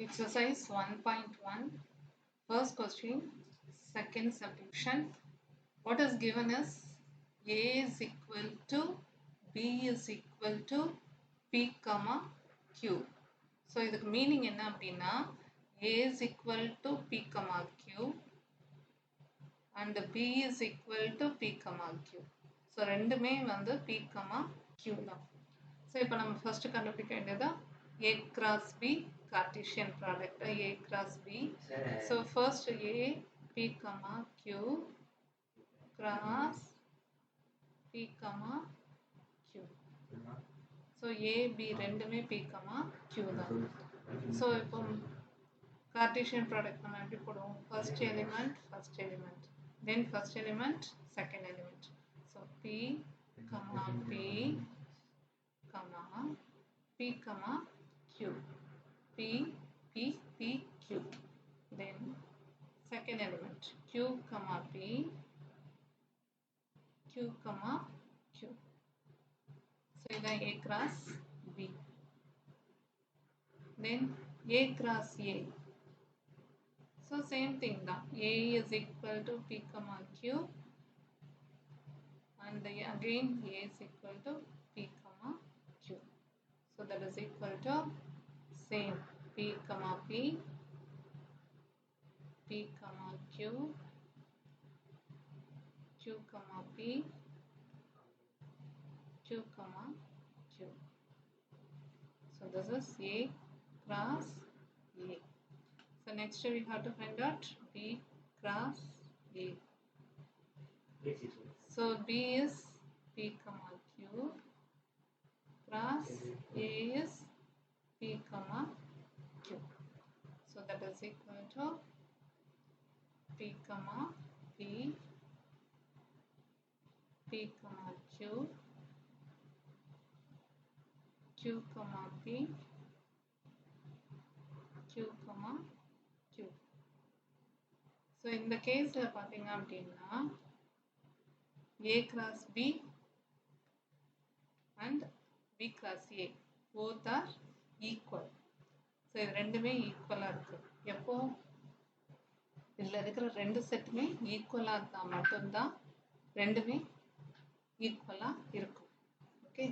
Exercise 1.1, first question, second subdivision. What is given is A is equal to B is equal to P, Q. So, இதுக்கு meaning என்ன அப்படின்னா A is equal to P, Q and B is equal to P, Q. So, ரெண்டுமே வந்து P, Q தான். So, இப்போ நம்ம first கண்டுபிடிக்க வேண்டியது A cross B Cartesian product A cross B. So first A P, Q cross P, Q. So A B ரெண்டுமே P, Q தான். So இப்போ Cartesian product நம்ம எப்படி போடுவோம்? First element, then first element, second element. So P, P, P, Q. P, Q. Then second element Q, P, Q, Q. So this is A cross B. Then A cross A. So same thing now. A is equal to P, Q. And again A is equal to P, Q. So that is equal to same P, P, P, Q, Q, P, Q, Q. So this is A cross A. So next we have to find out B cross A. So B is P, Q cross A is P, Q. So that is equal to P, P, P, Q, Q, P, Q, Q. So in the case of A cross B and B cross A both are equal. So இது ரெண்டுமே ஈக்குவலா இருக்கு. எப்போ இதுல இருக்கிற ரெண்டு செட்டுமே ஈக்குவலா இருந்தா மட்டும்தான் ரெண்டுமே ஈக்குவலா இருக்கும். ஓகே.